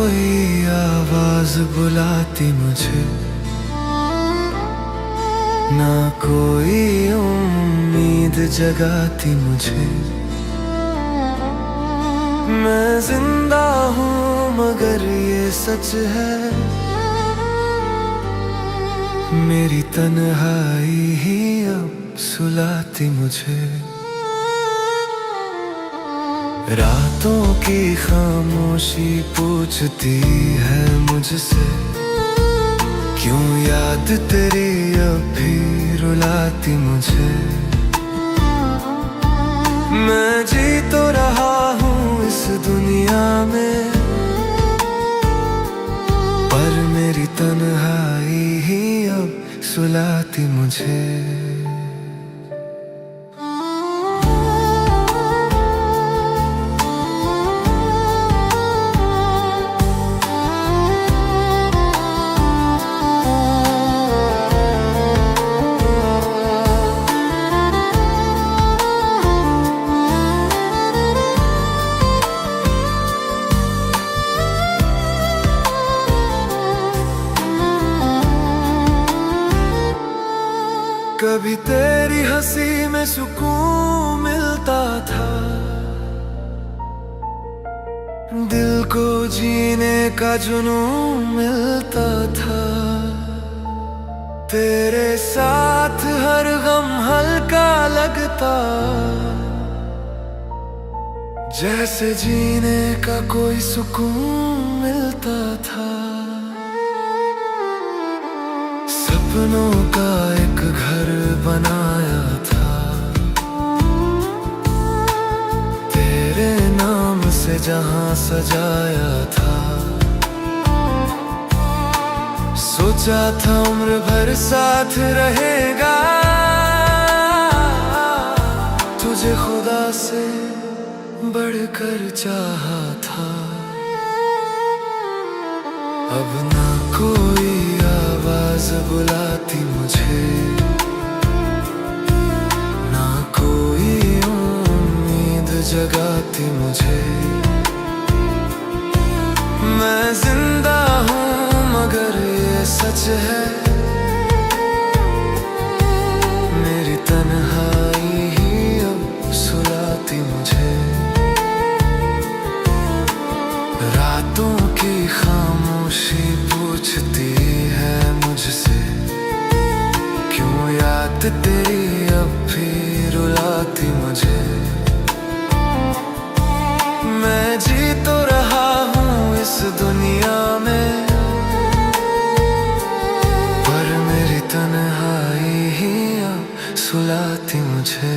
कोई आवाज बुलाती मुझे, ना कोई उम्मीद जगाती मुझे। मैं जिंदा हूँ मगर ये सच है, मेरी तन्हाई ही अब सुलाती मुझे। रातों की खामोशी पूछती है मुझसे, क्यों याद तेरी अब भी रुलाती मुझे। मैं जी तो रहा हूँ इस दुनिया में, पर मेरी तन्हाई ही अब सुलाती मुझे। कभी तेरी हंसी में सुकून मिलता था, दिल को जीने का जुनून मिलता था। तेरे साथ हर गम हल्का लगता, जैसे जीने का कोई सुकून मिलता था। सपनों का एक घर बनाया था, तेरे नाम से जहां सजाया था। सोचा था उम्र भर साथ रहेगा, तुझे खुदा से बढ़कर चाहा था। अब ना कोई आवाज बुलाती मुझे, ना कोई उम्मीद जगाती मुझे। मैं जिंदा हूँ मगर ये सच है, मेरी तन्हाई ही अब सुलाती मुझे। रातों की खामोशी पूछती है मुझसे, क्यों याद तेरी अब भी रुलाती मुझे। मैं जी तो रहा हूँ इस दुनिया में, पर मेरी तन्हाई ही अब सुलाती मुझे।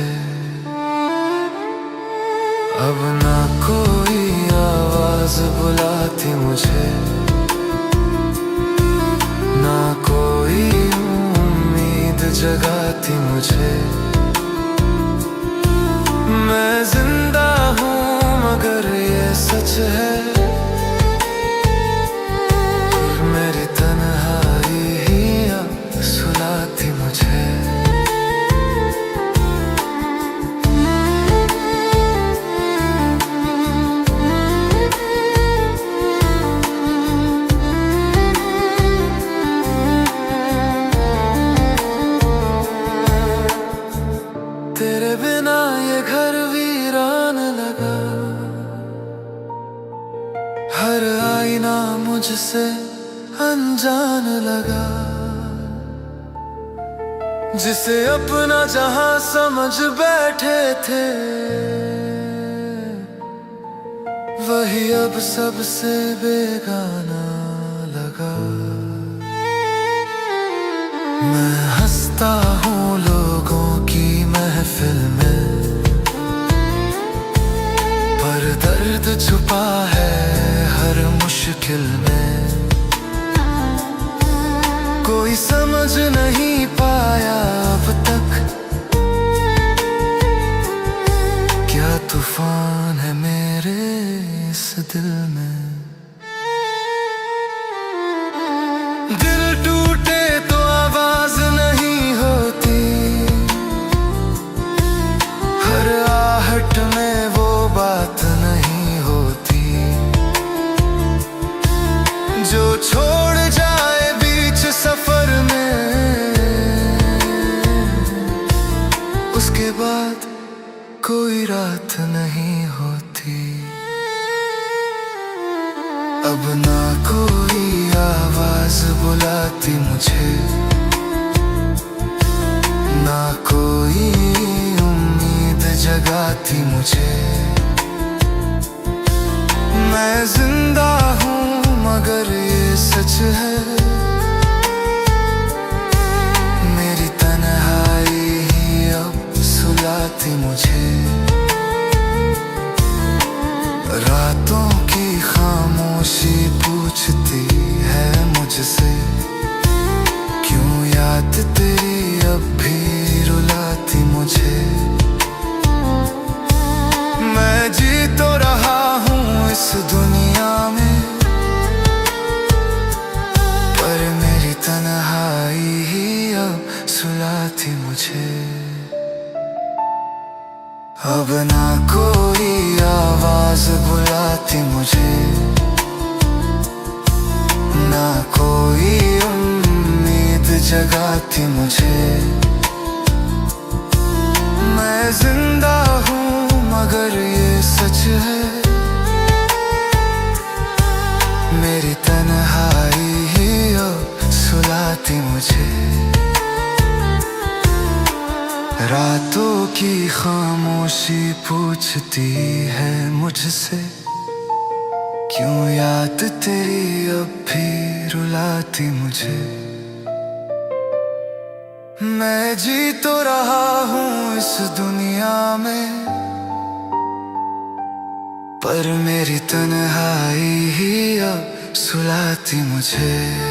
अब ना कोई आवाज बुलाती मुझे, ना कोई उम्मीद जगाती मुझे। मैं जिंदा हूँ मगर ये सच है, मेरी तन्हाई ही अब सुलाती मुझे। तेरे बिना ये घर वीरान लगा, हर आईना मुझसे अनजान लगा। जिसे अपना जहां समझ बैठे थे, वही अब सबसे बेगाना लगा। मैं हंसता हूँ लोगों की महफिल में, पर दर्द छुपा है हर मुश्किल में। कोई समझ नहीं पाया अब तक, क्या तूफान है मेरे इस दिल में। दिल टूटे तो आवाज नहीं होती, हर आहट में वो बात नहीं होती। जो छोड़ जाए बीच सफर में, उसके बाद कोई रात नहीं होती। अब ना कोई आवाज बुलाती मुझे, ना कोई उम्मीद जगाती मुझे। मैं जिंदा हूँ मगर ये सच है, मेरी तन्हाई ही अब सुलाती मुझे। रातों की खामोशी पूछती है मुझसे, क्यों याद तेरी अब भी रुलाती मुझे। मैं जी तो रहा हूँ इस दुनिया में, पर मेरी तन्हाई ही अब सुलाती मुझे। अब ना कोई आवाज बुलाती मुझे, ना कोई उम्मीद जगाती मुझे। मैं जिंदा हूँ मगर ये सच है, मेरी तन्हाई ही अब सुलाती मुझे। रातों की खामोशी पूछती है मुझसे, क्यों याद तेरी अब भी रुलाती मुझे। मैं जी तो रहा हूँ इस दुनिया में, पर मेरी तन्हाई ही अब सुलाती मुझे।